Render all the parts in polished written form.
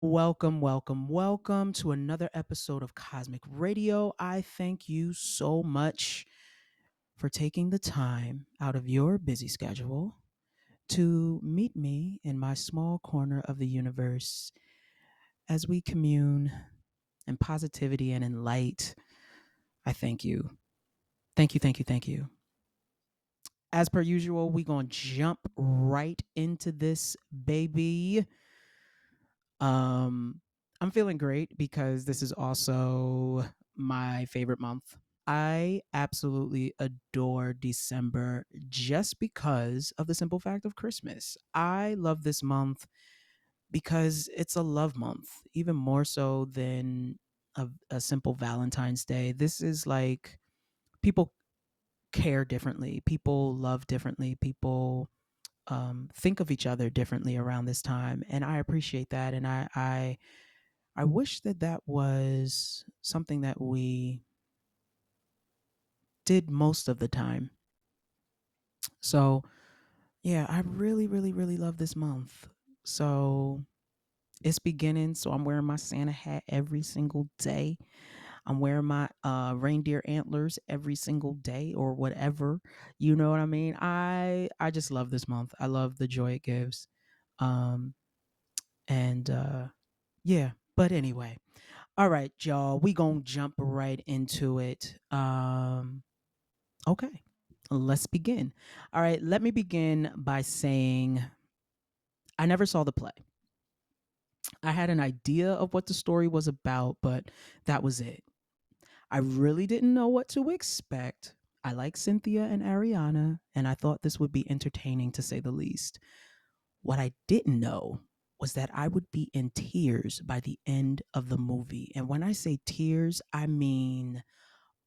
Welcome to another episode of Cosmic Radio. I thank you so much for taking the time out of your busy schedule to meet me in my small corner of the universe as we commune in positivity and in light. I thank you. Thank you. As per usual, we going to jump right into this baby. Um I'm feeling great because this is also my favorite month. I absolutely adore December just because of the simple fact of Christmas. I love this month because it's a love month, even more so than a simple Valentine's Day. This is like people care differently, people love differently, people think of each other differently around this time, and I appreciate that. And I wish that that was something that we did most of the time. So, yeah, I really love this month. So, it's beginning. So, I'm wearing my Santa hat every single day. I'm wearing my reindeer antlers every single day or whatever. You know what I mean? I just love this month. I love the joy it gives. Um, and yeah, but anyway. All right, y'all. We gonna jump right into it. Okay, let's begin. All right, let me begin by saying I never saw the play. I had an idea of what the story was about, but that was it. I really didn't know what to expect. I like Cynthia and Ariana, and I thought this would be entertaining to say the least. What I didn't know was that I would be in tears by the end of the movie. And when I say tears, I mean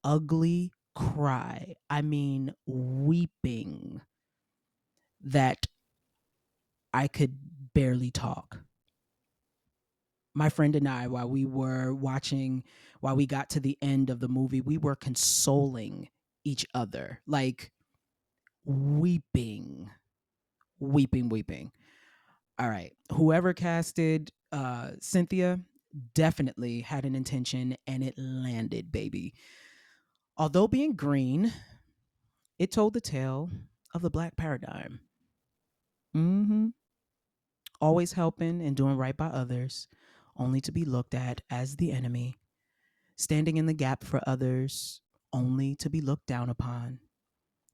ugly cry. I mean weeping that I could barely talk. My friend and I, while we were watching, while we got to the end of the movie, we were consoling each other, like weeping, weeping. All right. Whoever casted Cynthia definitely had an intention and it landed, baby. Although being green, it told the tale of the black paradigm. Mm-hmm. Always helping and doing right by others, only to be looked at as the enemy, standing in the gap for others, only to be looked down upon,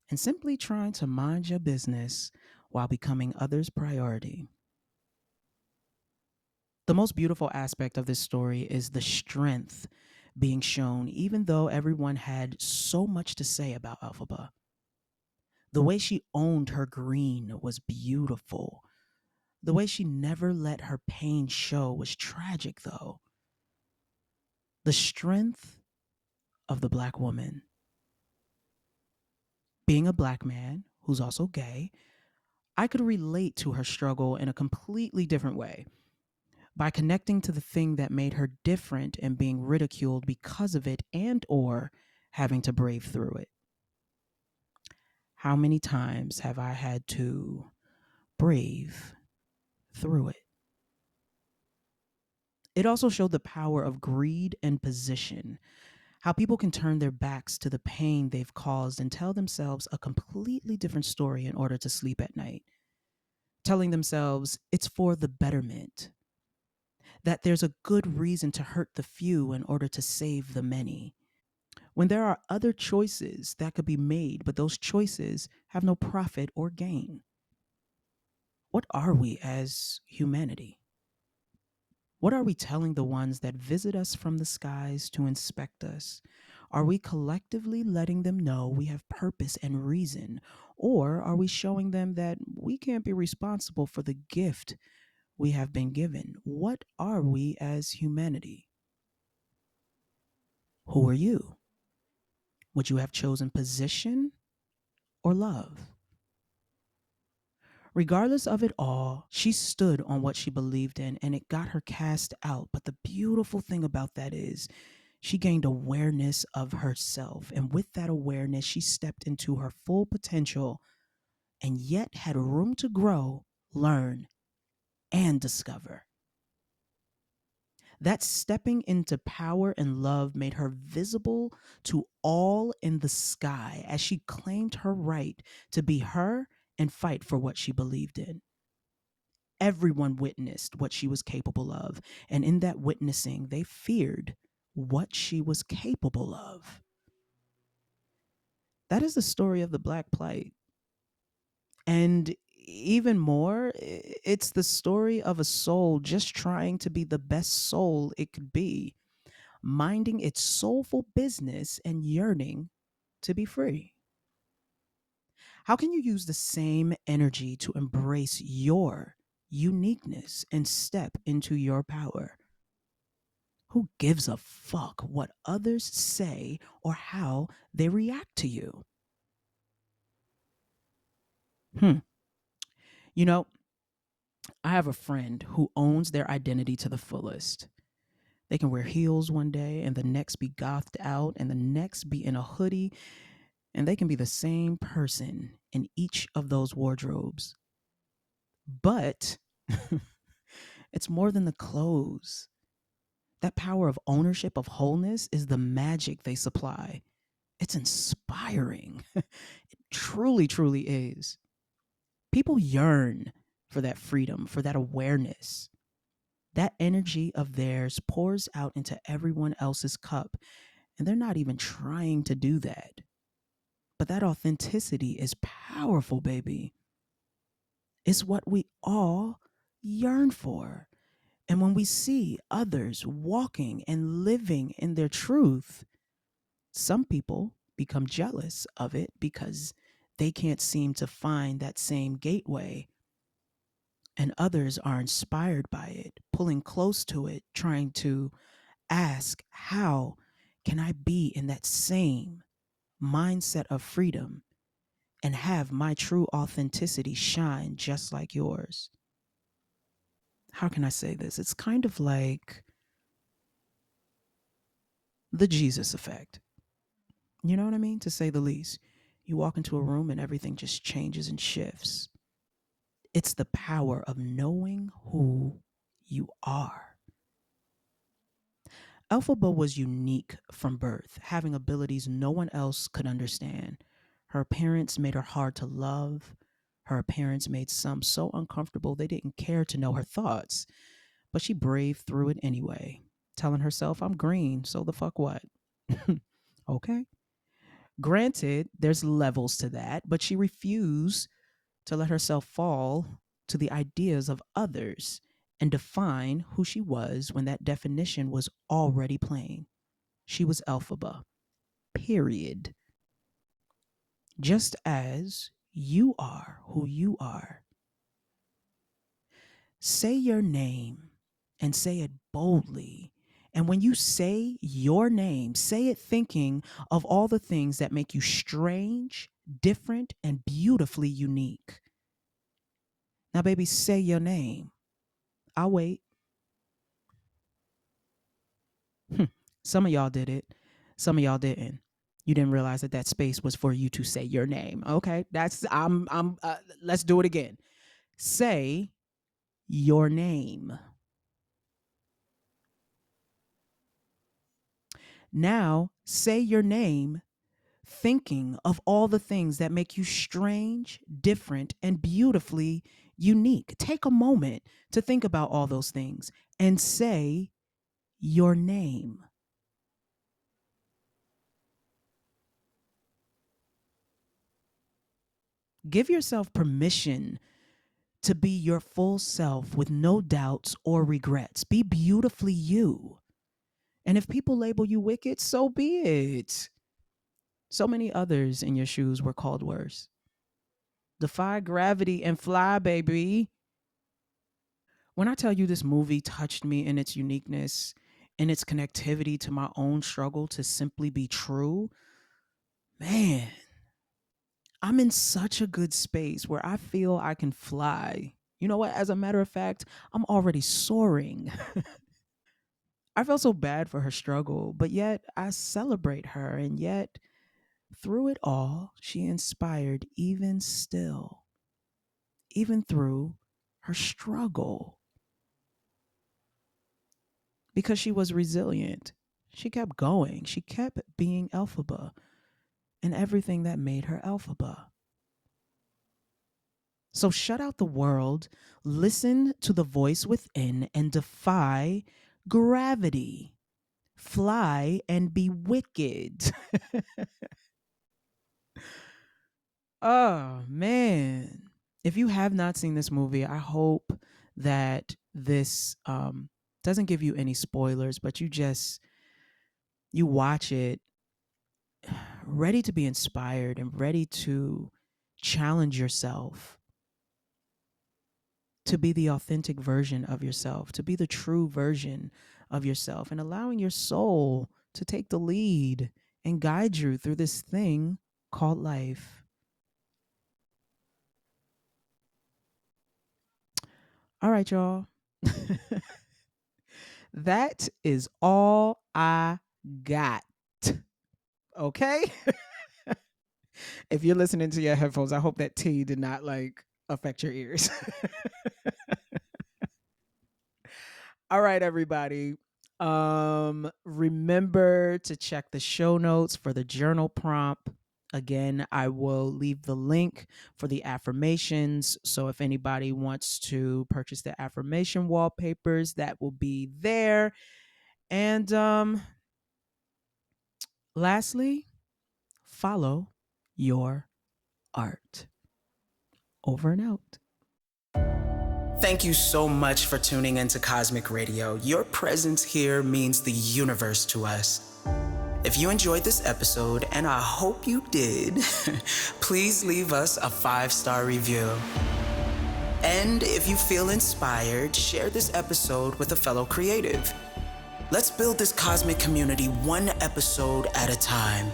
and simply trying to mind your business while becoming others' priority. The most beautiful aspect of this story is the strength being shown, even though everyone had so much to say about Elphaba. The way she owned her green was beautiful. The way she never let her pain show was tragic, though. The strength of the black woman. Being a black man who's also gay, I could relate to her struggle in a completely different way by connecting to the thing that made her different and being ridiculed because of it and or having to brave through it. How many times have I had to brave through it? It also showed the power of greed and position, how people can turn their backs to the pain they've caused and tell themselves a completely different story in order to sleep at night, telling themselves it's for the betterment, that there's a good reason to hurt the few in order to save the many. When there are other choices that could be made, but those choices have no profit or gain. What are we as humanity? What are we telling the ones that visit us from the skies to inspect us? Are we collectively letting them know we have purpose and reason? Or are we showing them that we can't be responsible for the gift we have been given? What are we as humanity? Who are you? Would you have chosen position or love? Regardless of it all, she stood on what she believed in and it got her cast out. But the beautiful thing about that is she gained awareness of herself. And with that awareness, she stepped into her full potential and yet had room to grow, learn, and discover. That stepping into power and love made her visible to all in the sky as she claimed her right to be her and fight for what she believed in. Everyone witnessed what she was capable of, and in that witnessing, they feared what she was capable of. That is the story of the Black Plight. And even more, it's the story of a soul just trying to be the best soul it could be, minding its soulful business and yearning to be free. How can you use the same energy to embrace your uniqueness and step into your power? Who gives a fuck what others say or how they react to you? Hmm. You know, I have a friend who owns their identity to the fullest. They can wear heels one day and the next be gothed out and the next be in a hoodie, and they can be the same person in each of those wardrobes. But it's more than the clothes. That power of ownership of wholeness is the magic they supply. It's inspiring. It truly, truly is. People yearn for that freedom, for that awareness. That energy of theirs pours out into everyone else's cup, and they're not even trying to do that. But that authenticity is powerful, baby. It's what we all yearn for. And when we see others walking and living in their truth, some people become jealous of it because they can't seem to find that same gateway. And others are inspired by it, pulling close to it, trying to ask, how can I be in that same mindset of freedom and have my true authenticity shine just like yours? How can I say this? It's kind of like the Jesus effect. You know what I mean? To say the least. You walk into a room and everything just changes and shifts. It's the power of knowing who you are. Elphaba was unique from birth, having abilities no one else could understand. Her appearance made her hard to love. Her appearance made some so uncomfortable they didn't care to know her thoughts. But she braved through it anyway, telling herself, I'm green, so the fuck what? Okay. Granted, there's levels to that, but she refused to let herself fall to the ideas of others and define who she was when that definition was already plain. She was Elphaba, period. Just as you are who you are. Say your name and say it boldly. And when you say your name, say it thinking of all the things that make you strange, different, and beautifully unique. Now, baby, say your name. I'll wait. Some of y'all did it. Some of y'all didn't. You didn't realize that that space was for you to say your name. Okay, that's I'm. Let's do it again. Say your name. Now, say your name thinking of all the things that make you strange, different, and beautifully unique. Take a moment to think about all those things and say your name. Give yourself permission to be your full self with no doubts or regrets. Be beautifully you. And if people label you wicked, so be it. So many others in your shoes were called worse. Defy gravity and fly, baby. When I tell you this movie touched me in its uniqueness, in its connectivity to my own struggle to simply be true, man, I'm in such a good space where I feel I can fly. You know what? As a matter of fact, I'm already soaring. I felt so bad for her struggle, but yet I celebrate her. And yet, through it all, she inspired even still, even through her struggle. because she was resilient. She kept going. She kept being Elphaba and everything that made her Elphaba. So shut out the world, listen to the voice within, and defy gravity. Fly and be wicked. Oh, man. If you have not seen this movie, I hope that this doesn't give you any spoilers, but you watch it ready to be inspired and ready to challenge yourself to be the authentic version of yourself, to be the true version of yourself, and allowing your soul to take the lead and guide you through this thing called life. All right, y'all. That is all I got. Okay? If you're listening to your headphones, I hope that tea did not affect your ears. All right, everybody. Remember to check the show notes for the journal prompt. Again, I will leave the link for the affirmations. So if anybody wants to purchase the affirmation wallpapers, that will be there. And lastly, follow your art. Over and out. Thank you so much for tuning into Cosmic Radio. Your presence here means the universe to us. If you enjoyed this episode, and I hope you did, please leave us a 5-star review. And if you feel inspired, share this episode with a fellow creative. Let's build this cosmic community one episode at a time.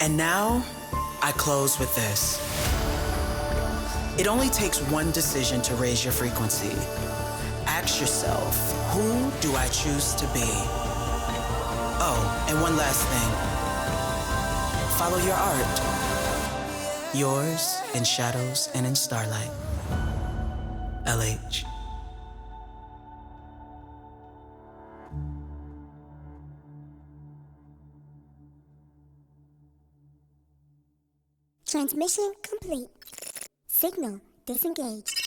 And now, I close with this. It only takes one decision to raise your frequency. Ask yourself, who do I choose to be? Oh, and one last thing. Follow your art. Yours in shadows and in starlight. LH. Transmission complete. Signal disengaged.